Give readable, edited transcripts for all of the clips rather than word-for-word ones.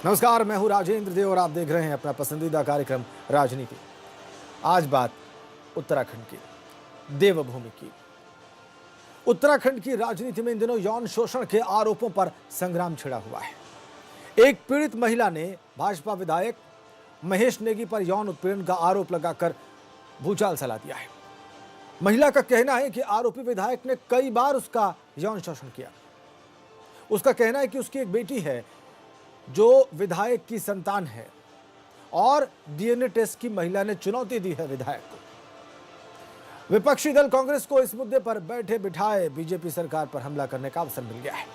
नमस्कार, मैं हूं राजेंद्र देव और आप देख रहे हैं अपना पसंदीदा कार्यक्रम राजनीति। आज बात उत्तराखंड की, देवभूमि की। उत्तराखंड की राजनीति में इन दिनों यौन शोषण के आरोपों पर संग्राम छिड़ा हुआ है। एक पीड़ित महिला ने भाजपा विधायक महेश नेगी पर यौन उत्पीड़न का आरोप लगाकर भूचाल चला दिया है। महिला का कहना है कि आरोपी विधायक ने कई बार उसका यौन शोषण किया। उसका कहना है कि उसकी एक बेटी है जो विधायक की संतान है और डीएनए टेस्ट की महिला ने चुनौती दी है विधायक को। विपक्षी दल कांग्रेस को इस मुद्दे पर बैठे बिठाए बीजेपी सरकार पर हमला करने का अवसर मिल गया है।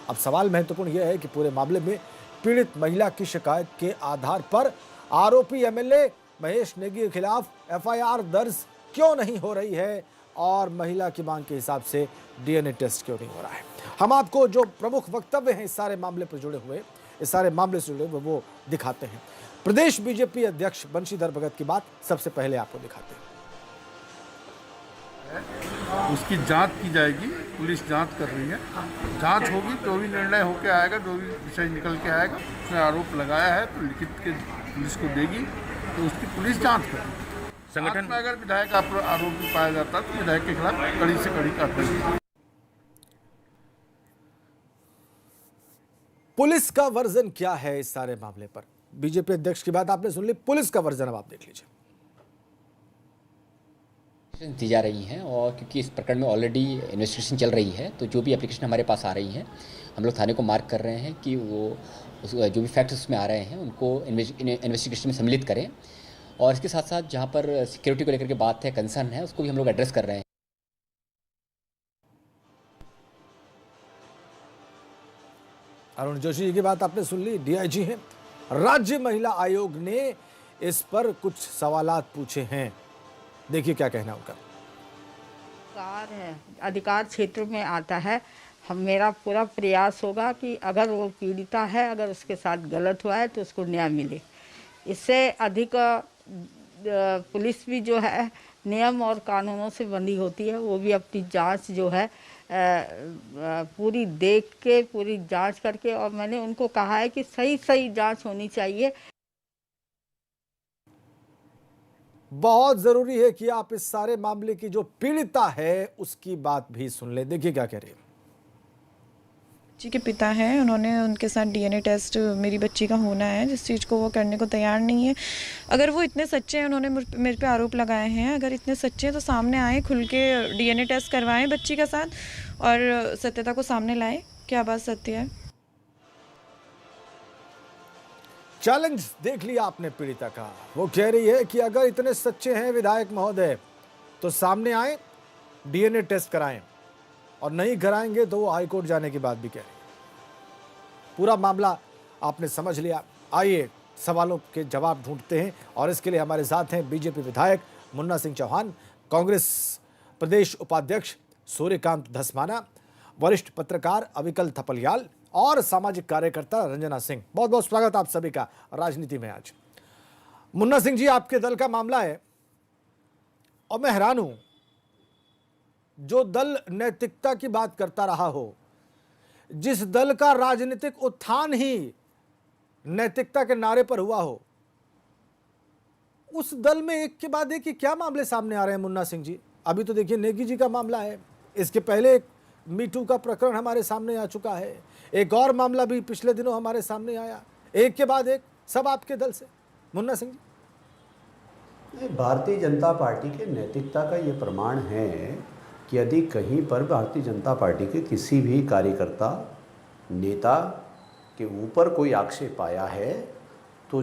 अब सवाल महत्वपूर्ण यह है कि पूरे मामले में पीड़ित महिला की शिकायत के आधार पर आरोपी एमएलए महेश नेगी के खिलाफ एफआईआर दर्ज क्यों नहीं हो रही है और महिला की मांग के हिसाब से डीएनए टेस्ट क्यों नहीं हो रहा है। हम आपको जो प्रमुख वक्तव्य हैं इस सारे मामले पर जुड़े हुए, इस सारे मामले से जुड़े वो दिखाते हैं। प्रदेश बीजेपी अध्यक्ष बंशीधर भगत की बात सबसे पहले आपको दिखाते हैं। उसकी जांच की जाएगी, पुलिस जांच कर रही है। जांच होगी तो भी निर्णय होकर आएगा, जो भी विषय निकल के आएगा। उसने आरोप लगाया है तो लिखित के पुलिस को देगी, तो उसकी पुलिस जांच करेगी। संगठन में अगर विधायक आरोपी पाया जाता है तो विधायक के खिलाफ कड़ी से कड़ी कार्रवाई। पुलिस का वर्जन क्या है इस सारे मामले पर? बीजेपी अध्यक्ष की बात आपने सुन ली, पुलिस का वर्जन अब आप देख लीजिए। दी जा रही हैं और क्योंकि इस प्रकरण में ऑलरेडी इन्वेस्टिगेशन चल रही है, तो जो भी एप्लीकेशन हमारे पास आ रही हैं हम लोग थाने को मार्क कर रहे हैं कि वो जो भी फैक्ट्स उसमें आ रहे हैं उनको इन्वेस्टिगेशन में सम्मिलित करें। और इसके साथ साथ जहाँ पर सिक्योरिटी को लेकर के बात है, कंसर्न है, उसको भी हम लोग एड्रेस कर रहे हैं। अरुण जोशी जी की बात आपने सुन ली, डीआईजी हैं। राज्य महिला आयोग ने इस पर कुछ सवालात पूछे हैं, देखिए क्या कहना उनका। अधिकार है, अधिकार क्षेत्र में आता है। मेरा पूरा प्रयास होगा कि अगर वो पीड़िता है, अगर उसके साथ गलत हुआ है तो उसको न्याय मिले। इससे अधिक पुलिस भी जो है नियम और कानूनों से बंधी होती है। वो भी अपनी जांच जो है पूरी देख के, पूरी जांच करके, और मैंने उनको कहा है कि सही जांच होनी चाहिए। बहुत जरूरी है कि आप इस सारे मामले की जो पीड़िता है उसकी बात भी सुन ले, देखिए क्या कह रही है। बच्ची के पिता हैं, उन्होंने उनके साथ डीएनए टेस्ट मेरी बच्ची का होना है, जिस चीज़ को वो करने को तैयार नहीं है। अगर वो इतने सच्चे हैं, उन्होंने मेरे पे आरोप लगाए हैं, अगर इतने सच्चे हैं तो सामने आए, खुल के डीएनए टेस्ट करवाएं बच्ची के साथ और सत्यता को सामने लाएं, क्या बात सत्य है। चैलेंज देख लिया आपने पीड़िता का। वो कह रही है कि अगर इतने सच्चे हैं विधायक महोदय तो सामने आए, डीएनए टेस्ट कराएं, और नहीं कराएंगे तो वो हाईकोर्ट जाने की बात भी कह रही है। पूरा मामला आपने समझ लिया। आइए सवालों के जवाब ढूंढते हैं और इसके लिए हमारे साथ हैं बीजेपी विधायक मुन्ना सिंह चौहान, कांग्रेस प्रदेश उपाध्यक्ष सूर्यकांत धस्माना, वरिष्ठ पत्रकार अविकल थपलियाल और सामाजिक कार्यकर्ता रंजना सिंह। बहुत बहुत स्वागत आप सभी का राजनीति में आज। मुन्ना सिंह जी, आपके दल का मामला है और मैं हैरान हूं, जो दल नैतिकता की बात करता रहा हो, जिस दल का राजनीतिक उत्थान ही नैतिकता के नारे पर हुआ हो, उस दल में एक के बाद एक कि क्या मामले सामने आ रहे हैं मुन्ना सिंह जी। अभी तो देखिए नेगी जी का मामला है, इसके पहले एक मीटू का प्रकरण हमारे सामने आ चुका है, एक और मामला भी पिछले दिनों हमारे सामने आया, एक के बाद एक, सब आपके दल से। मुन्ना सिंह जी, भारतीय जनता पार्टी के नैतिकता का ये प्रमाण है कि यदि कहीं पर भारतीय जनता पार्टी के किसी भी कार्यकर्ता, नेता के ऊपर कोई आक्षेप आया है तो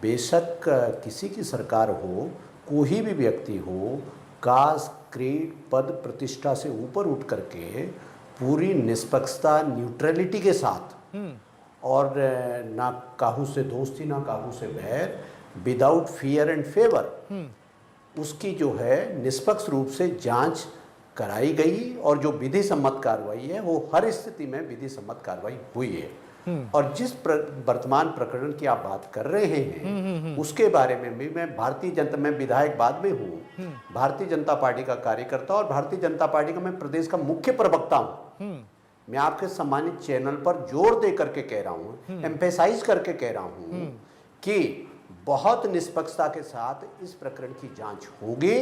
बेशक किसी की सरकार हो, कोई भी व्यक्ति हो, कास्ट, क्रीड, पद, प्रतिष्ठा से ऊपर उठ करके पूरी निष्पक्षता, न्यूट्रलिटी के साथ और ना काहू से दोस्ती ना काहू से बैर, विदाउट फियर एंड फेवर उसकी जो है निष्पक्ष रूप से जांच कराई गई और जो विधि सम्मत कार्रवाई है वो हर स्थिति में विधि सम्मत कार्रवाई हुई है। और जिस वर्तमान प्रकरण की आप बात कर रहे हैं उसके बारे में भी मैं भारतीय जनता में विधायक बाद में हूँ, भारतीय जनता पार्टी का कार्यकर्ता और भारतीय जनता पार्टी का मैं प्रदेश का मुख्य प्रवक्ता हूँ। मैं आपके सम्मानित चैनल पर जोर दे करके कह रहा हूं, एम्फेसाइज करके कह रहा हूं कि बहुत निष्पक्षता के साथ इस प्रकरण की जांच होगी।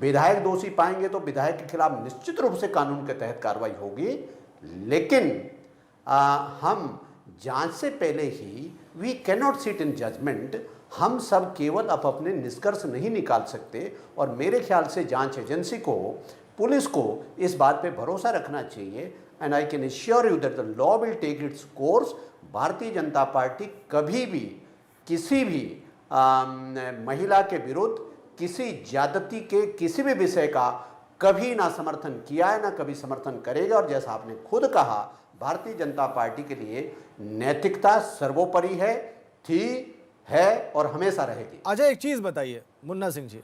विधायक दोषी पाएंगे तो विधायक के खिलाफ निश्चित रूप से कानून के तहत कार्रवाई होगी, लेकिन हम जांच से पहले ही we cannot sit in judgment. हम सब केवल अपने निष्कर्ष नहीं निकाल सकते, और मेरे ख्याल से जांच एजेंसी को, पुलिस को इस बात पे भरोसा रखना चाहिए। And I can assure you that the law will take its course. Bharatiya Janata party कभी भी किसी भी महिला के विरुद्ध किसी ज्यादती के किसी भी विषय का कभी ना समर्थन किया है, ना कभी समर्थन करेगा। और जैसा आपने खुद कहा, भारतीय जनता पार्टी के लिए नैतिकता सर्वोपरि है, थी, है और हमेशा रहेगी। अजय, एक चीज बताइए मुन्ना सिंह जी,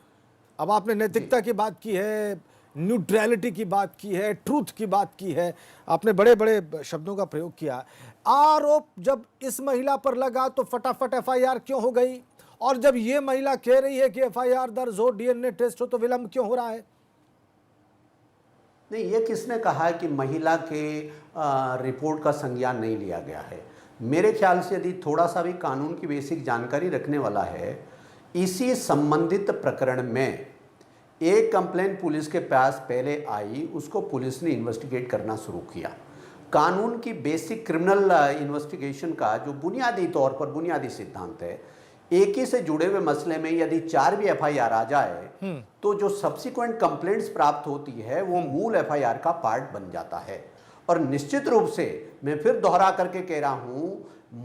अब आपने नैतिकता की बात की है, न्यूट्रलिटी की बात की है, ट्रूथ की बात की है, आपने बड़े बड़े शब्दों का प्रयोग किया। आरोप जब इस महिला पर लगा तो फटाफट एफआईआर क्यों हो गई, और जब ये महिला कह रही है कि एफआईआर दर्ज हो, डीएनए टेस्ट हो, तो विलंब क्यों हो रहा है? नहीं, ये किसने कहा है कि महिला के रिपोर्ट का संज्ञान नहीं लिया गया है? मेरे ख्याल से यदि थोड़ा सा भी कानून की बेसिक जानकारी रखने वाला है, इसी संबंधित प्रकरण में एक कंप्लेंट पुलिस के पास पहले आई, उसको पुलिस ने इन्वेस्टिगेट करना शुरू किया। कानून की बेसिक क्रिमिनल इन्वेस्टिगेशन का जो बुनियादी तौर पर बुनियादी सिद्धांत है, एक ही से जुड़े हुए मसले में यदि 4 भी एफआईआर आ जाए तो जो सब्सिक्वेंट कंप्लेंट्स प्राप्त होती है वो मूल एफआईआर का पार्ट बन जाता है। और निश्चित रूप से मैं फिर दोहरा करके कह रहा हूं,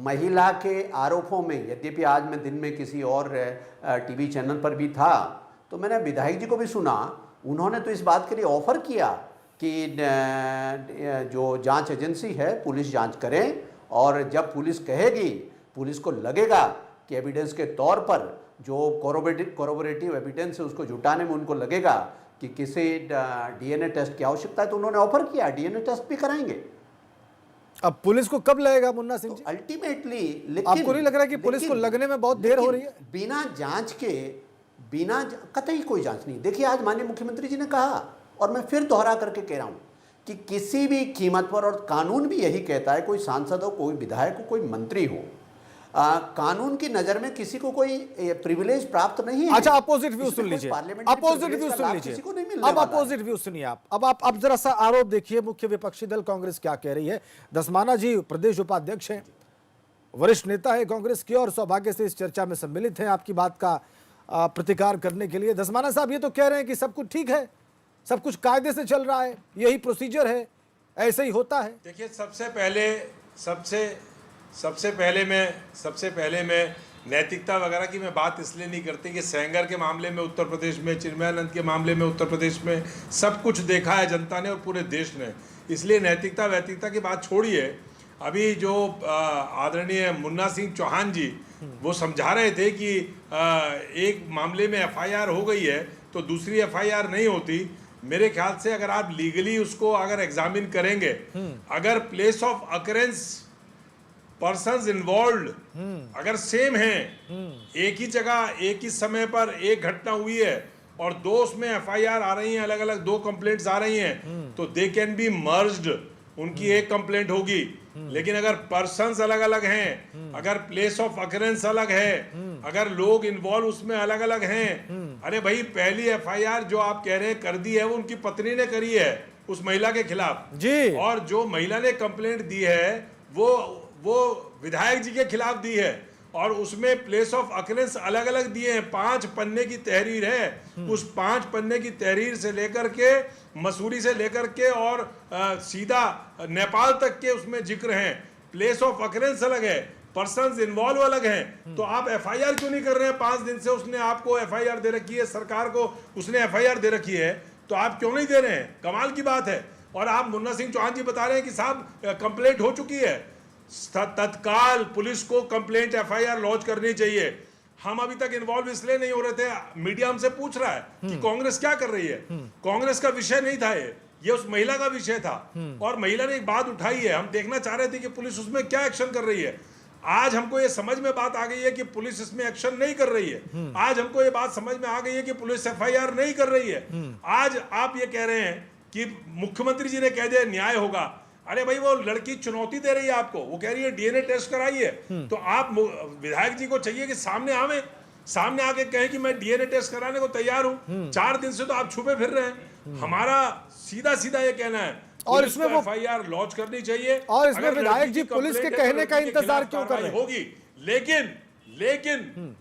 महिला के आरोपों में, यद्यपि आज मैं दिन में किसी और टीवी चैनल पर भी था, तो मैंने विधायक जी को भी सुना, उन्होंने तो इस बात के लिए ऑफर किया कि जो जांच एजेंसी है पुलिस जांच करें, और जब पुलिस कहेगी, पुलिस को लगेगा कि एविडेंस के तौर पर जो कोरोबोरेटिव एविडेंस है उसको जुटाने में उनको लगेगा कि किसी डीएनए टेस्ट की आवश्यकता है, तो उन्होंने ऑफर किया डीएनए टेस्ट भी कराएंगे। अब पुलिस को कब लगेगा मुन्ना सिंह जी? अल्टीमेटली, लेकिन आपको नहीं लग रहा कि पुलिस को लगने में बहुत देर हो रही है? बिना जांच के, कतई कोई जांच नहीं। देखिए, आज माननीय मुख्यमंत्री जी ने कहा, और मैं फिर दोहरा करके कह रहा हूं कि किसी भी कीमत पर, और कानून भी यही कहता है, कोई सांसद हो, कोई विधायक हो, कोई मंत्री हो, कानून की नजर में किसी को कोई प्रिविलेज प्राप्त नहीं है। अच्छा, अपोजिट व्यू सुन लीजिए, अपोजिट व्यू सुन लीजिए, अब अपोजिट व्यू सुनिए आप। अब जरा सा आरोप देखिए, मुख्य विपक्षी दल कांग्रेस क्या कह रही है। दसमाना जी प्रदेश उपाध्यक्ष हैं, वरिष्ठ नेता है कांग्रेस की, और सौभाग्य से इस चर्चा में सम्मिलित हैं आपकी बात का प्रतिकार करने के लिए। दसमाना साहब ये तो कह रहे हैं कि सब कुछ ठीक है, सब कुछ कायदे से चल रहा है, यही प्रोसीजर है, ऐसे ही होता है। देखिए, सबसे पहले मैं नैतिकता वगैरह की मैं बात इसलिए नहीं करती कि सेंगर के मामले में उत्तर प्रदेश में, चिन्मयानंद के मामले में उत्तर प्रदेश में सब कुछ देखा है जनता ने और पूरे देश ने, इसलिए नैतिकता वैतिकता की बात छोड़िए। अभी जो आदरणीय मुन्ना सिंह चौहान जी वो समझा रहे थे कि एक मामले में एफआईआर हो गई है तो दूसरी एफआईआर नहीं होती। मेरे ख्याल से अगर आप लीगली उसको अगर एग्जामिन करेंगे, अगर place of occurrence, persons involve अगर सेम हैं, एक ही जगह एक ही समय पर एक घटना हुई है और दो उसमें एफआईआर आ रही हैं, अलग अलग 2 कंप्लेंट्स आ रही हैं, तो दे कैन बी मर्ज्ड, उनकी एक कंप्लेंट होगी। लेकिन अगर पर्सन्स अलग अलग हैं, अगर प्लेस ऑफ अकरेंस अलग है, अगर लोग इन्वॉल्व उसमें अलग अलग हैं, अरे भाई, पहली एफआईआर जो आप कह रहे हैं कर दी है वो उनकी पत्नी ने करी है उस महिला के खिलाफ जी, और जो महिला ने कंप्लेंट दी है वो विधायक जी के खिलाफ दी है, और उसमें प्लेस ऑफ अकरेंस अलग अलग दिए हैं। 5 पन्ने की तहरीर है, उस 5 पन्ने की तहरीर से लेकर के मसूरी से लेकर के और सीधा नेपाल तक के उसमें जिक्र हैं। प्लेस ऑफ अकरेंस अलग है, पर्सन्स इन्वॉल्व अलग हैं, तो आप एफआईआर क्यों नहीं कर रहे हैं? 5 दिन से उसने आपको एफआईआर दे रखी है, सरकार को उसने एफआईआर दे रखी है, तो आप क्यों नहीं दे रहे हैं? कमाल की बात है। और आप मुन्ना सिंह चौहान जी बता रहे हैं कि साहब कंप्लेंट हो चुकी है, तत्काल पुलिस को कंप्लेंट एफआईआर लॉन्च करनी चाहिए। हम अभी तक इन्वॉल्व इसलिए नहीं हो रहे थे, मीडिया हमसे पूछ रहा है कि कांग्रेस क्या कर रही है। कांग्रेस का विषय नहीं था ये उस महिला का विषय था, और महिला ने एक बात उठाई है, हम देखना चाह रहे थे कि पुलिस उसमें क्या एक्शन कर रही है। आज हमको ये समझ में बात आ गई है कि पुलिस इसमें एक्शन नहीं कर रही है। आज हमको ये बात समझ में आ गई है कि पुलिस एफआईआर नहीं कर रही है। आज आप ये कह रहे हैं कि मुख्यमंत्री जी ने कह दिया न्याय होगा। अरे भाई वो लड़की चुनौती दे रही है आपको, वो कह रही है डीएनए टेस्ट कराइए, तो आप विधायक जी को चाहिए कि सामने आवे, सामने आके कहें कि मैं डीएनए टेस्ट कराने को तैयार हूं। 4 दिन से तो आप छुपे फिर रहे हैं। हमारा सीधा सीधा ये कहना है और इसमें वो एफआईआर लॉन्च करनी चाहिए। और इसमें अगर विधायक लड़की जी की पुलिस के कंप्लेंट है, कहने तो का लड़की के इंतजार खिलाफ क्यों कर रहे कार्रवाई हैं? होगी। लेकिन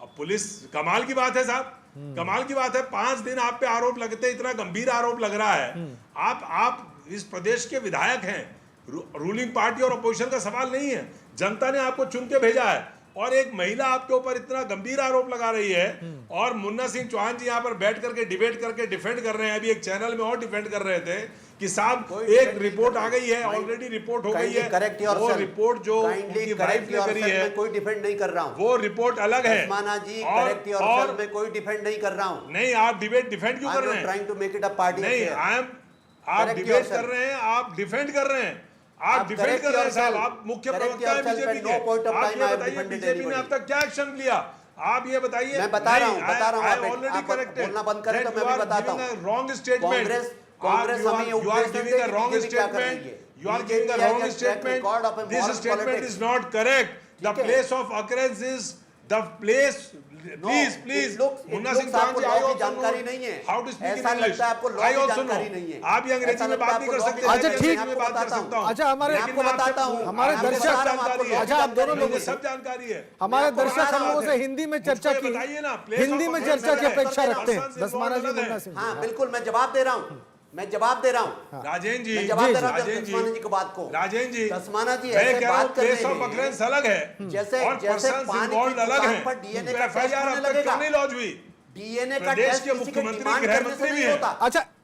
अब पुलिस, कमाल की बात है साहब, कमाल की बात है, 5 दिन आप पे आरोप लगते, इतना गंभीर आरोप लग रहा है। आप इस प्रदेश के विधायक हैं, रूलिंग पार्टी और अपोजिशन का सवाल नहीं है, जनता ने आपको चुन के भेजा है, और एक महिला आपके ऊपर इतना गंभीर आरोप लगा रही है, और मुन्ना सिंह चौहान जी यहाँ पर बैठ करके डिबेट करके डिफेंड कर रहे हैं। अभी एक चैनल में और डिफेंड कर रहे थे कि साहब एक रिपोर्ट आ गई है, ऑलरेडी रिपोर्ट हो गई है, वो रिपोर्ट जो उनकी वाइफ ने करी है, कोई डिफेंड नहीं कर रहा हूँ, वो रिपोर्ट अलग है। उस्माना जी, करेक्ट योरसेल्फ में कोई डिफेंड नहीं कर रहा हूँ। नहीं, आप डिबेट डिफेंड क्यों कर रहे हैं? Trying to make it a party नहीं, आप डिबेट कर रहे हैं, आप डिफेंड कर रहे हैं, आप डिफेंड कर रहे हैं साहब, आप मुख्य प्रवक्ता हैं बीजेपी के। आप ये बताइए बीजेपी ने अब तक क्या एक्शन लिया, आप ये बताइए। मैं बता रहा हूं आप ऑलरेडी करेक्ट बोलना बंद करें तो मैं भी बताता हूं। रॉन्ग स्टेटमेंट, कांग्रेस हमें you are giving a wrong statement, you are giving a wrong statement, this statement is not correct, the place of occurrence is the place, please Munna Singh Chauhan ji, I also जानकारी नहीं है, how to speak in ऐसा English, लगता है आपको law I की also know, जानकारी नहीं है, आप ये अंग्रेजी में बात नहीं कर सकते, अच्छा, ठीक, मैं बात कर सकता हूँ। अच्छा, हमारे आपको बताता हूँ, हमारे आपको दर्शक बता रहा हूं, आपको लॉ की अच्छा, आप दोनों जानकारी लोगों नहीं से सब जानकारी है। हमारे दर्शक हम लोगों से हिंदी में चर्चा मुझको ये की, बताइए ना, place हिंदी of में occurrence चर्चा की अलग है, अपेक्षा रखते हैं। person से दसमाना जी, अलग है। मुन्ना सिंह जी। हाँ बिल्कुल, मैं जवाब दे रहा हूँ, मैं जवाब दे रहा हूँ, राजेंद्र जी, मैं जवाब दे रहा हूँ राजेंद्र दसमाना जी की बात को। राजेंद्र जी, दसमाना जी मैं ऐसे कह रहा हूँ बात कर प्लेस रहे ऑफ हैं अकरेंस अलग है, जैसे और जैसे पर्सन्स पानी की इन्वॉल्वड अलग दुकान हैं, पर डीएनए का टेस्ट एफआईआर होने अब तक लगेगा। क्यों नहीं लॉन्च हुई? डीएनए का प्रदेश टेस्ट के किसी के मुख्यमंत्री डिमांड गृह करने से मंत्री भी नहीं हैं। होता।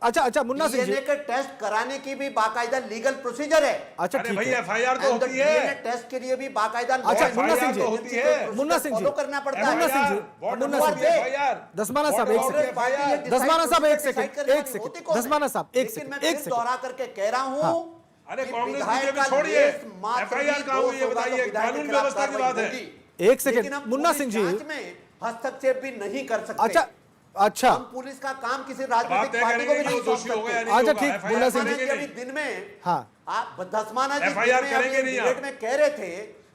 अच्छा मुन्ना सिंह जी, डीएनए के टेस्ट कराने की भी बाकायदा लीगल प्रोसीजर है। अच्छा अरे ठीक भाई है, एफआईआर तो And the होती DNA है, टेस्ट के लिए भी बाकायदा अच्छा, मुन्ना सिंह जी, होती है। मुन्ना सिंह जी, फॉलो करना पड़ता है। मुन्ना सिंह जी, मुन्ना सिंह जी, एफआईआर दसमाना साहब एक सेकंड, दसमाना साहब एक सेकंड, दसमाना साहब एक सेकंड, एक सेकंड। दोहरा करके कह रहा हूँ, अरे कि कांग्रेस विधायक बीजेपी का छोड़िए, लेस मात्र एफआईआर भी कहाँ हुई है दोष होगा तो बताइए, विधायक के कानून खिलाफ व्यवस्था की कार्रवाई बात है। होगी। एक सेकंड, लेकिन हम मुन्ना पुलिस सिंह जी, जांच में हस्तक्षेप भी नहीं कर सकते। अच्छा हम पुलिस का काम किसी बात राजनीतिक तय पार्टी को भी करेंगे नहीं कि सौंप दोषी होगा या सकते। नहीं अच्छा, होगा, ठीक, FIR मुन्ना सिंह दसमाना जी, जी करेंगे अभी नहीं। दिन में हाँ, आप दसमाना जी FIR दिन में करेंगे अभी नहीं डिबेट आप। में कह रहे थे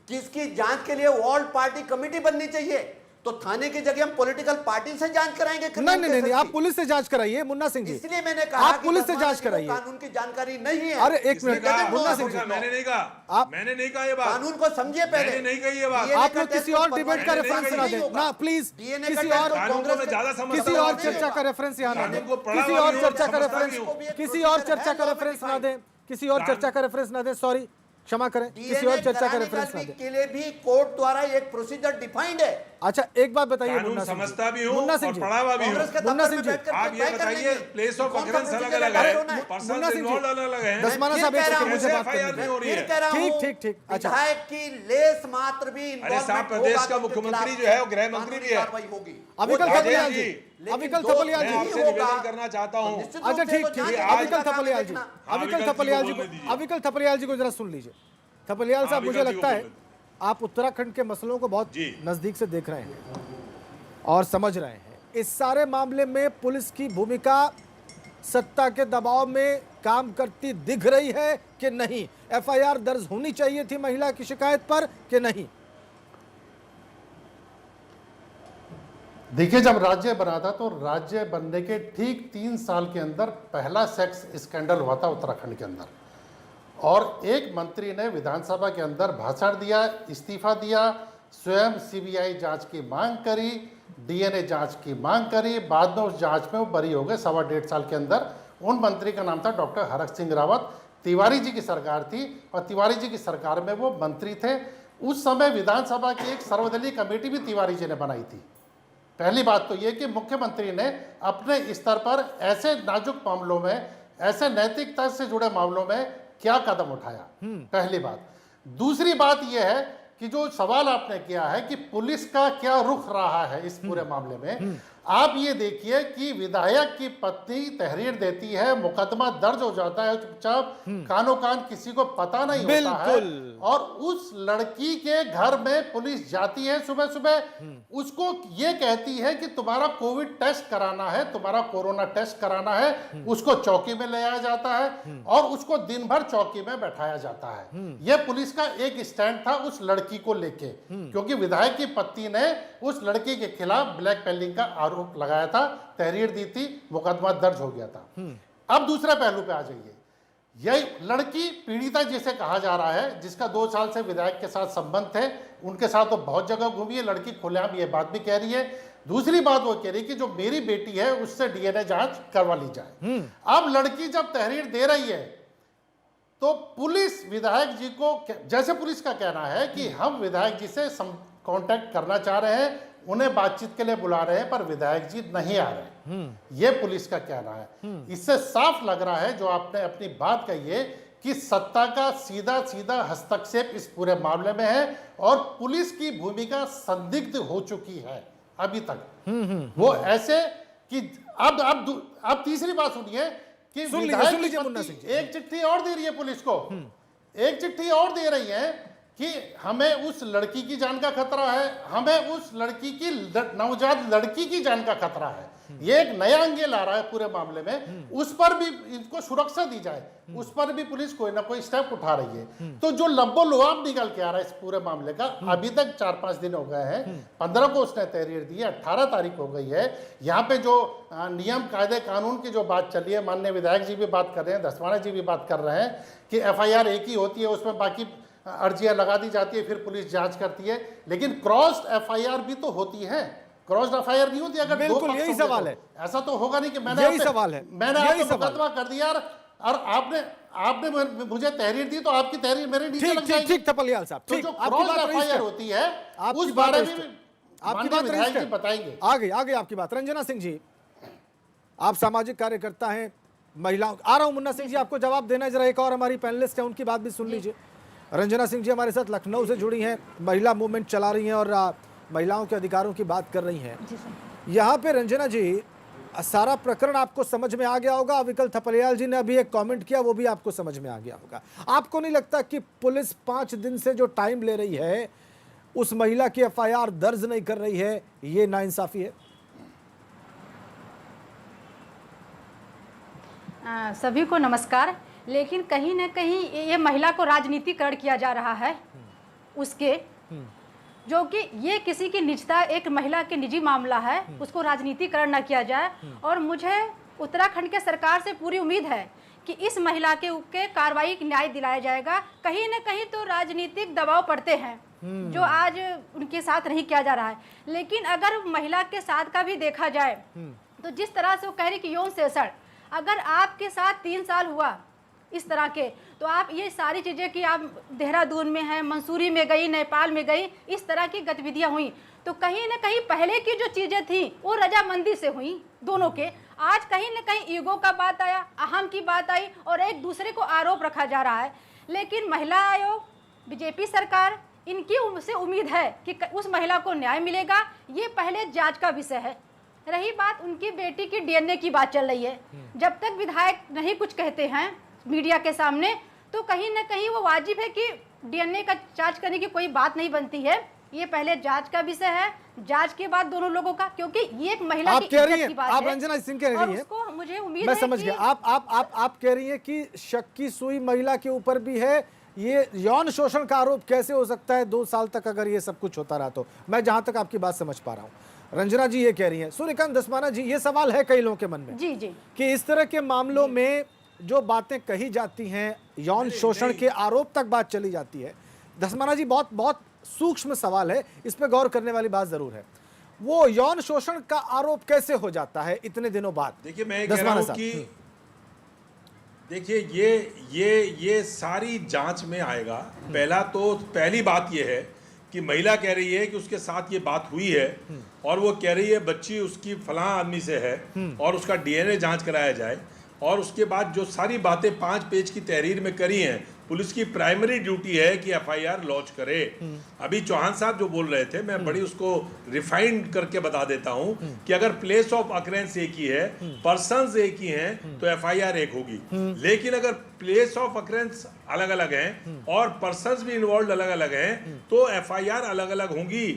कि इसकी जांच के लिए ऑल पार्टी कमेटी बननी चाहिए, तो थाने की जगह हम पॉलिटिकल पार्टी से जांच कराएंगे। नहीं, आप पुलिस से जांच कराइए मुन्ना सिंह जी, इसलिए मैंने कहा आप पुलिस से जांच कराइए। कानून की जानकारी नहीं है। अरे एक मिनट, मुन्ना सिंह जी, मैंने नहीं कहा, मैंने नहीं कहा ये बात, कानून को समझिए पहले। मैंने नहीं कही ये बात। आप लोग किसी और डिबेट का रेफरेंस ना दें ना, प्लीज, किसी और कानून को मैं ज्यादा समझता किसी हूं, और चर्चा का रेफरेंस यहाँ ना दें, कानून को पढ़ा किसी हुआ और भी चर्चा हूं, का समझता रेफरेंस, भी हूं। किसी और चर्चा का रेफरेंस ना दें, किसी और चर्चा का रेफरेंस ना दें, सॉरी, क्षमा करें, किसी और चर्चा का रेफरेंस ना दें। के लिए भी कोर्ट द्वारा एक प्रोसीजर डिफाइंड है। अच्छा एक बात बताइए कानून मुन्ना सिंह जी, समझता भी हूं मुन्ना और सिंह जी, पढ़ा हुआ भी हूं। कांग्रेस के मुन्ना दफ्तर सिंह में जी, बैठ करके आप ये तय कर बताइए लेंगे प्लेस ऑफ कौन सा अकरेंस अलग procedure अलग है, है, होना है। पर्सनल मुन्ना सिंह जी, इन्वॉल्व अलग है। दसमाना साहब एक फिर कह सेकंड रहा मुझे हूं, बात करने FIR नहीं हो रही दें। है। फिर कह रहा हूं, ठीक, अच्छा, विधायक की लेस मात्र भी अरे साहब, involvement प्रदेश होगा का तो उसके मुख्यमंत्री खिलाफ जो है वो गृह मंत्री भी है। कार्रवाई होगी। अविकल वो थपलियाल जी, जी, अविकल लेकिन थपलियाल मैं जी, आपसे निवेदन करना चाहता हूं, निश्चित अच्छा रूप से ठीक, तो जांच अविकल का काम थपलियाल जी, देखना। अविकल थपलियाल जी को, अविकल थपलियाल जी को जरा सुन लीजिए। थपलियाल साहब, मुझे अविकल जी लगता को है आप उत्तराखंड के मसलों को बहुत जी। नजदीक से देख रहे हैं और समझ रहे हैं। इस सारे मामले में पुलिस की भूमिका सत्ता के दबाव में काम करती दिख रही है कि नहीं? एफआईआर दर्ज होनी चाहिए थी महिला की शिकायत पर कि नहीं? देखिए, जब राज्य बना था तो राज्य बनने के ठीक 3 साल के अंदर पहला सेक्स स्कैंडल हुआ था उत्तराखंड के अंदर, और एक मंत्री ने विधानसभा के अंदर भाषण दिया, इस्तीफा दिया, स्वयं सीबीआई जांच की मांग करी, डीएनए जांच की मांग करी, बाद में उस जांच में वो बरी हो गए 1.25 साल के अंदर। उन मंत्री का नाम था डॉक्टर हरक सिंह रावत। तिवारी जी की सरकार थी और तिवारी जी की सरकार में वो मंत्री थे। उस समय विधानसभा की एक सर्वदलीय कमेटी भी तिवारी जी ने बनाई थी। पहली बात तो ये कि मुख्यमंत्री ने अपने स्तर पर ऐसे नाजुक मामलों में, ऐसे नैतिकता से जुड़े मामलों में क्या कदम उठाया, पहली बात। दूसरी बात यह है कि जो सवाल आपने किया है कि पुलिस का क्या रुख रहा है इस पूरे मामले में, आप ये देखिए कि विधायक की पत्नी तहरीर देती है, मुकदमा दर्ज हो जाता है चुपचाप, कानो कान किसी को पता नहीं होता है, और उस लड़की के घर में पुलिस जाती है सुबह सुबह, उसको ये कहती है कि तुम्हारा कोविड टेस्ट कराना है, तुम्हारा कोरोना टेस्ट कराना है, उसको चौकी में ले आया जाता है और उसको दिन भर चौकी में बैठाया जाता है। यह पुलिस का एक स्टैंड था उस लड़की को लेके, क्योंकि विधायक की पत्नी ने उस लड़की के खिलाफ ब्लैक मेलिंग का आरोप लगाया था, तहरीर दी थी, मुकदमा दर्ज हो गया था। अब दूसरे पहलू पे आ जाइए, यह लड़की पीड़िता जिसे कहा जा रहा है, जिसका 2 साल से विधायक के साथ संबंध थे, उनके साथ तो बहुत जगह घूमी है, लड़की खुलेआम ये बात भी कह रही है। दूसरी बात वो कह रही है कि जो मेरी बेटी है उससे डीएनए जांच करवा ली जाए। अब लड़की जब तहरीर दे रही है तो पुलिस विधायक जी को, जैसे पुलिस का कहना है कि हम विधायक जी से कांटेक्ट करना चाह रहे हैं, उन्हें बातचीत के लिए बुला रहे हैं, पर विधायक जी नहीं आ रहे, ये पुलिस का कहना है। इससे साफ लग रहा है, जो आपने अपनी बात कही है, कि सत्ता का सीधा सीधा हस्तक्षेप इस पूरे मामले में है और पुलिस की भूमिका संदिग्ध हो चुकी है अभी तक। वो ऐसे कि अब तीसरी बात सुनिए कि विधायक की पत्नी एक चिट्ठी और दे रही है पुलिस को, एक चिट्ठी और दे रही है कि हमें उस लड़की की जान का खतरा है, हमें उस लड़की की नवजात लड़की की जान का खतरा है। ये एक नया एंगल आ रहा है पूरे मामले में, उस पर भी इनको सुरक्षा दी जाए, उस पर भी पुलिस कोई ना कोई स्टेप उठा रही है। तो जो लब्बो लुआब निकल के आ रहा है इस पूरे मामले का, अभी तक 4-5 दिन हो गए हैं, 15 को उसने तहरीर दी है, 18 तारीख हो गई है। यहाँ पे जो नियम कायदे कानून की जो बात चल रही है, माननीय विधायक जी भी बात कर रहे हैं, धस्माना जी भी बात कर रहे हैं कि FIR एक ही होती है, उसमें बाकी अर्जियां लगा दी जाती है, फिर पुलिस जांच करती है, लेकिन क्रॉस्ड FIR भी तो होती है, क्रॉस्ड FIR नहीं होती। अगर दो यही सवाल है, ऐसा तो होगा नहीं कि मैंने यही सवाल है, मैंने आपको मुकदमा कर दिया और आपने मुझे तहरीर दी, तो आपकी तहरीर मेरे नीचे लग जाएगी। ठीक थपलियाल साहब, तो जो क्रॉस्ड FIR होती है उस बारे में आपकी बात विधायक जी बताएंगे। आगे आपकी बात। रंजना सिंह जी, आप सामाजिक कार्यकर्ता हैं, महिलाओं, आ रहा हूं मुन्ना सिंह जी, आपको जवाब देना है, जरा एक और हमारी पैनलिस्ट है उनकी बात भी सुन लीजिए। रंजना सिंह जी हमारे साथ लखनऊ से जुड़ी हैं, महिला मूवमेंट चला रही हैं और महिलाओं के अधिकारों की बात कर रही हैं। यहाँ पे रंजना जी, सारा प्रकरण आपको समझ में आ गया होगा, अविकल थपलियाल जी ने अभी एक कमेंट किया, वो भी आपको समझ में आ गया होगा। आपको नहीं लगता कि पुलिस 5 दिन से जो टाइम ले रही है, उस महिला की FIR दर्ज नहीं कर रही है, ये नाइंसाफी है? सभी को नमस्कार। लेकिन कहीं न कहीं ये महिला को राजनीतिकरण किया जा रहा है उसके, जो कि ये किसी की निजता, एक महिला के निजी मामला है, उसको राजनीतिकरण न किया जाए। और मुझे उत्तराखंड के सरकार से पूरी उम्मीद है कि इस महिला के कार्रवाई न्याय दिलाया जाएगा। कहीं न कहीं तो राजनीतिक दबाव पड़ते हैं जो आज उनके साथ नहीं किया जा रहा है। लेकिन अगर महिला के साथ का भी देखा जाए तो जिस तरह से वो कह रही कि यौन शोषण, अगर आपके साथ 3 साल हुआ इस तरह के, तो आप ये सारी चीज़ें कि आप देहरादून में हैं, मंसूरी में गई, नेपाल में गई, इस तरह की गतिविधियां हुई, तो कहीं न कहीं पहले की जो चीज़ें थी वो रजामंदी से हुई दोनों के। आज कहीं न कहीं ईगो का बात आया, अहम की बात आई और एक दूसरे को आरोप रखा जा रहा है। लेकिन महिला आयोग, बीजेपी सरकार, इनकी से उम्मीद है कि उस महिला को न्याय मिलेगा। ये पहले जाँच का विषय है। रही बात उनकी बेटी की DNA की बात चल रही है, जब तक विधायक नहीं कुछ कहते हैं मीडिया के सामने, तो कहीं न कहीं वो वाजिब है कि DNA का जांच करने की कोई बात नहीं बनती है। ये पहले जांच का विषय है, जांच के बाद दोनों लोगों का, क्योंकि ये एक महिला की इज्जत की बात है। आप रंजना सिंह कह रही हैं, मुझे उम्मीद है, मैं समझ गया। आप कह रही हैं कि शक की सुई महिला के ऊपर भी है। ये यौन शोषण का आरोप कैसे हो सकता है 2 साल तक, अगर ये सब कुछ होता रहा तो? मैं जहां तक आपकी बात समझ पा रहा हूं, रंजना जी ये कह रही हैं। सूर्यकांत धस्माना जी, ये सवाल है कई लोगों के मन में जी कि इस तरह के मामलों में जो बातें कही जाती हैं, यौन शोषण के आरोप तक बात चली जाती है। धस्माना जी, बहुत बहुत सूक्ष्म सवाल है, इस पे गौर करने वाली बात जरूर है। वो यौन शोषण का आरोप कैसे हो जाता है इतने दिनों बाद? देखिए, मैं कह रहा हूं कि देखिए ये सारी जांच में आएगा। पहली बात ये है कि महिला कह रही है कि उसके साथ ये बात हुई है और वो कह रही है बच्ची उसकी फलां आदमी से है और उसका DNA जांच कराया जाए। और उसके बाद जो सारी बातें 5 पेज की तहरीर में करी हैं पुलिस की प्राइमरी ड्यूटी है कि एफआईआर लॉन्च करे। अभी चौहान साहब जो बोल रहे थे, मैं बड़ी उसको रिफाइंड करके बता देता हूं कि अगर प्लेस ऑफ अकरेंस एक ही है, पर्सन्स एक ही हैं, तो एफआईआर एक होगी। लेकिन अगर प्लेस ऑफ अकरेंस अलग अलग हैं और पर्सन्स भी इन्वॉल्व अलग अलग हैं, तो एफआईआर अलग अलग होंगी।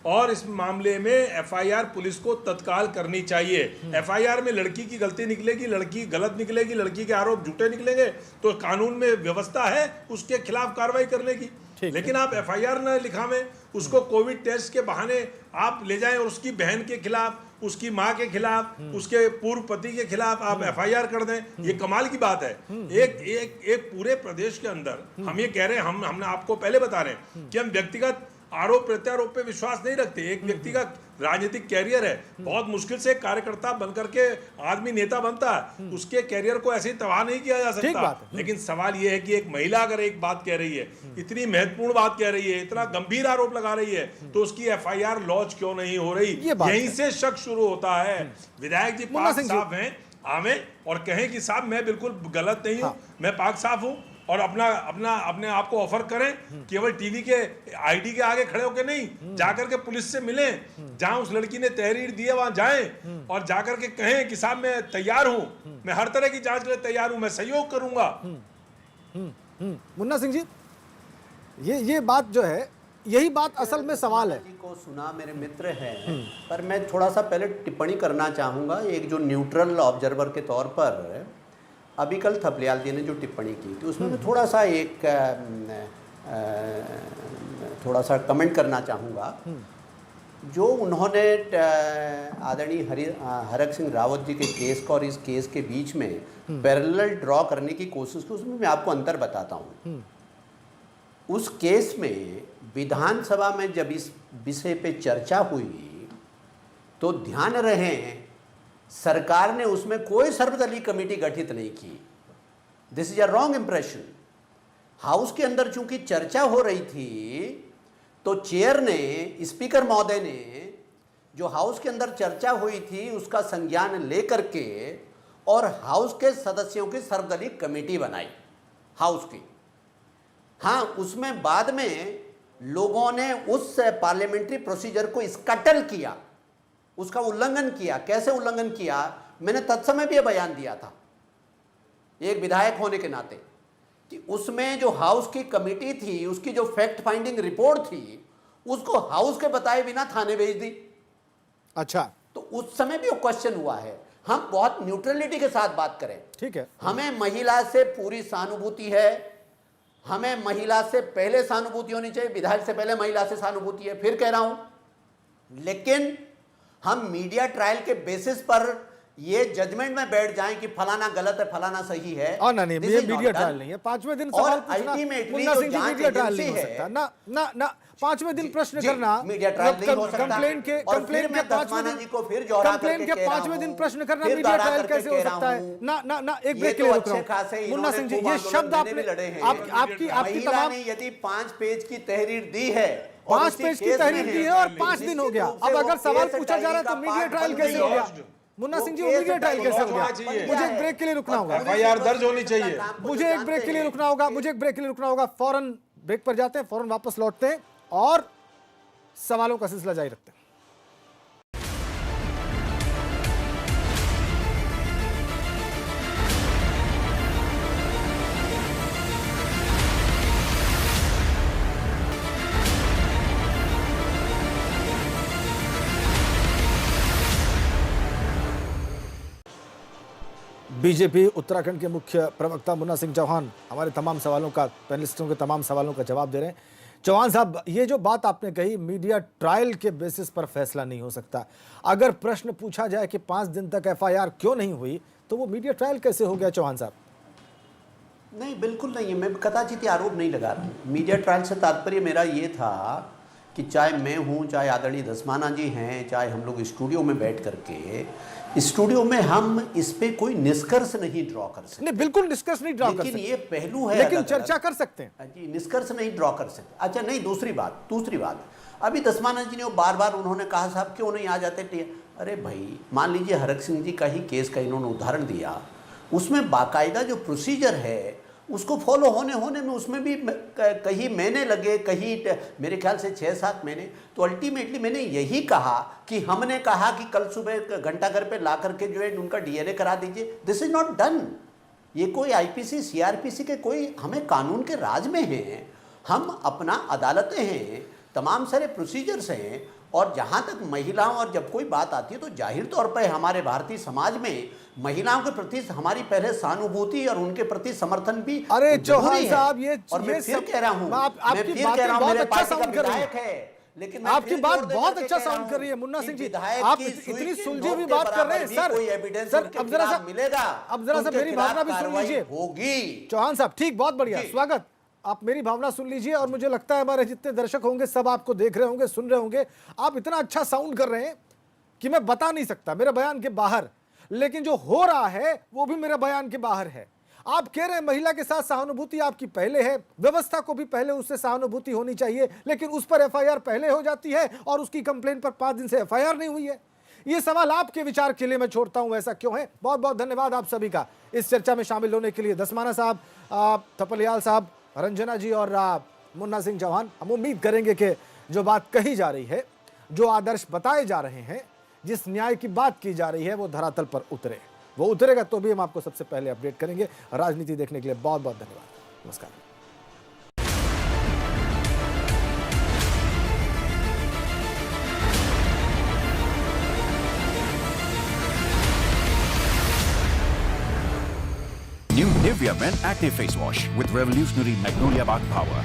और इस मामले में एफआईआर पुलिस को तत्काल करनी चाहिए। एफआईआर में लड़की की गलती निकलेगी, लड़की गलत निकलेगी, लड़की के आरोप झूठे निकलेंगे, तो कानून में व्यवस्था है उसके खिलाफ कार्रवाई करने की। लेकिन आप एफआईआर न लिखावें, उसको कोविड टेस्ट के बहाने आप ले जाएं और उसकी बहन के खिलाफ, उसकी माँ के खिलाफ, उसके पूर्व पति के खिलाफ आप एफआईआर कर दें, ये कमाल की बात है। एक पूरे प्रदेश के अंदर हम ये कह रहे हैं, हमने आपको पहले बता रहे हैं कि हम व्यक्तिगत आरोप प्रत्यारोप पे विश्वास नहीं रखते। एक व्यक्ति का राजनीतिक कैरियर है, बहुत मुश्किल से कार्यकर्ता बनकर के आदमी नेता बनता है, उसके कैरियर को ऐसे ही तबाह नहीं किया जा सकता। लेकिन सवाल यह है कि एक महिला अगर एक बात कह रही है, इतनी महत्वपूर्ण बात कह रही है, इतना गंभीर आरोप लगा रही है, तो उसकी एफआईआर लॉन्च क्यों नहीं हो रही? यहीं से शक शुरू होता है। विधायक जी पाक साफ हैं, आवे और कहें कि साहब मैं बिल्कुल गलत नहीं हूं, मैं पाक साफ हूं, और अपने आप को ऑफर करें, केवल टीवी के आईडी के आगे खड़े होकर नहीं, जाकर के पुलिस से मिलें, जहां उस लड़की ने तहरीर दी है वहां जाएं और जाकर के कहें कि साहब मैं तैयार हूं, मैं हर तरह की जांच के लिए तैयार हूं, मैं सहयोग करूंगा। मुन्ना सिंह जी, ये बात जो है, यही बात असल में सवाल है। जी को सुना, मेरे मित्र हैं, पर मैं थोड़ा सा पहले टिप्पणी करना चाहूँगा, एक जो न्यूट्रल ऑब्जर्वर के तौर पर अभी कल थपलियाल जी ने जो टिप्पणी की थी, उसमें मैं थोड़ा सा कमेंट करना चाहूँगा। जो उन्होंने आदरणीय हरक सिंह रावत जी के केस को और इस केस के बीच में पैरेलल ड्रॉ करने की कोशिश की, उसमें मैं आपको अंतर बताता हूँ। उस केस में विधानसभा में जब इस विषय पे चर्चा हुई, तो ध्यान रहे सरकार ने उसमें कोई सर्वदलीय कमेटी गठित नहीं की। This is a wrong impression. House के अंदर चूंकि चर्चा हो रही थी, तो चेयर ने, स्पीकर महोदय ने, जो हाउस के अंदर चर्चा हुई थी उसका संज्ञान लेकर के और हाउस के सदस्यों की सर्वदलीय कमेटी बनाई, हाउस की। हाँ, उसमें बाद में लोगों ने उस पार्लियामेंट्री प्रोसीजर को स्कटल किया, उसका उल्लंघन किया। कैसे उल्लंघन किया, मैंने तत्समय भी यह बयान दिया था एक विधायक होने के नाते, कि उसमें जो हाउस की कमेटी थी, उसकी जो फैक्ट फाइंडिंग रिपोर्ट थी, उसको हाउस के बताए बिना थाने भेज दी। अच्छा, तो उस समय भी वो क्वेश्चन हुआ है। हम बहुत न्यूट्रलिटी के साथ बात करें, ठीक है। हमें महिला से पूरी सहानुभूति है, हमें महिला से पहले सहानुभूति होनी चाहिए, विधायक से पहले महिला से सहानुभूति है, फिर कह रहा हूं। लेकिन हम मीडिया ट्रायल के बेसिस पर ये जजमेंट में बैठ जाएं कि फलाना गलत है, फलाना सही है, और ना, नहीं, ये मीडिया ट्रायल नहीं है। 5वें दिन सवाल पूछना मुन्ना सिंह जी मीडिया ट्रायल नहीं हो सकता ना, ना, ना। 5वें दिन प्रश्न करना मीडिया ट्रायल नहीं हो सकता। कंप्लेंट के 5वें दिन प्रश्न करना मीडिया ट्रायल कैसे हो सकता है? ना, ना, ना, एक ब्रेक के लिए रुक रहा हूं। मुन्ना सिंह जी, ये शब्द आपकी तमाम, यदि 5 पेज की तहरीर दी है, 5 पेज की तहरीर दी है और 5 दिन हो गया, अब अगर सवाल पूछा जा रहा है तो मीडिया ट्रायल कैसे हो गया? मुन्ना सिंह जी, मीडिया ट्रायल कैसे हो गया? मुझे एक ब्रेक के लिए रुकना होगा। एफआईआर दर्ज होनी चाहिए। मुझे एक ब्रेक के लिए रुकना होगा। फौरन ब्रेक पर जाते हैं, फौरन वापस लौटते हैं और सवालों का सिलसिला जारी रखते हैं। बीजेपी उत्तराखंड के मुख्य प्रवक्ता मुन्ना सिंह चौहान हमारे तमाम सवालों का, पैनलिस्टों के तमाम सवालों का जवाब दे रहे हैं। चौहान साहब, ये जो बात आपने कही, मीडिया ट्रायल के बेसिस पर फैसला नहीं हो सकता। अगर प्रश्न पूछा जाए कि 5 दिन तक एफआईआर क्यों नहीं हुई, तो वो मीडिया ट्रायल कैसे हो गया? चौहान साहब, नहीं, बिल्कुल नहीं है। मैं कदाचित आरोप नहीं लगा रहा हूँ। मीडिया ट्रायल से तात्पर्य मेरा ये था कि चाहे मैं हूँ, चाहे आदरणीय धस्माना जी हैं, चाहे हम लोग स्टूडियो में बैठ करके, स्टूडियो में हम इस पे कोई निष्कर्ष नहीं ड्रॉ कर सकते। नहीं, बिल्कुल निष्कर्ष नहीं ड्रॉ कर सकते, लेकिन ये पहलू है, लेकिन चर्चा कर सकते हैं जी, निष्कर्ष नहीं ड्रॉ कर सकते। अच्छा, नहीं, दूसरी बात, अभी धस्माना जी ने बार बार उन्होंने कहा साहब क्यों नहीं आ जाते। अरे भाई, मान लीजिए हरक सिंह जी का ही केस का इन्होंने उदाहरण दिया, उसमें बाकायदा जो प्रोसीजर है उसको फॉलो होने में उसमें भी कहीं महीने लगे, कहीं मेरे ख्याल से 6-7 महीने। तो अल्टीमेटली मैंने यही कहा कि हमने कहा कि कल सुबह घंटाघर पे ला करके जो है उनका डीएनए करा दीजिए। This is not done. ये कोई आईपीसी सीआरपीसी के कोई, हमें कानून के राज में हैं, हम अपना अदालतें हैं, तमाम सारे प्रोसीजर्स हैं। और जहाँ तक महिलाओं और जब कोई बात आती है तो जाहिर तौर पर हमारे भारतीय समाज में महिलाओं के प्रति हमारी पहले सहानुभूति और उनके प्रति समर्थन भी। अरे चौहान साहब, ये और मैं फिर कह रहा हूँ, आपकी बात बहुत अच्छा साउंड कर रही है, लेकिन आपकी बात बहुत अच्छा साउंड कर रही है मुन्ना सिंह जी। आप इतनी सुलझी हुई बात कर रहे हैं सर। अब जरा सा मेरी भावना भी सुन लीजिए। होगी चौहान साहब, ठीक, बहुत बढ़िया, स्वागत। आप मेरी भावना सुन लीजिए और मुझे लगता है हमारे जितने दर्शक होंगे सब आपको देख रहे होंगे, सुन रहे होंगे। आप इतना अच्छा साउंड कर रहे हैं कि मैं बता नहीं सकता, मेरे बयान के बाहर। लेकिन जो हो रहा है वो भी मेरे बयान के बाहर है। आप कह रहे हैं महिला के साथ सहानुभूति आपकी पहले है, व्यवस्था को भी पहले उससे सहानुभूति होनी चाहिए, लेकिन उस पर एफआईआर पहले हो जाती है और उसकी कंप्लेंट पर 5 दिन से एफआईआर नहीं हुई है। ये सवाल आपके विचार के लिए मैं छोड़ता हूं, ऐसा क्यों है। बहुत बहुत धन्यवाद आप सभी का इस चर्चा में शामिल होने के लिए। दसमाना साहब, थपलियाल साहब, रंजना जी और मुन्ना सिंह चौहान। हम उम्मीद करेंगे कि जो बात कही जा रही है, जो आदर्श बताए जा रहे हैं, जिस न्याय की बात की जा रही है, वो धरातल पर उतरे। वो उतरेगा तो भी हम आपको सबसे पहले अपडेट करेंगे। राजनीति देखने के लिए बहुत बहुत धन्यवाद। नमस्कार। New Nivea Men Active Face Wash with revolutionary Magnolia Bark Power.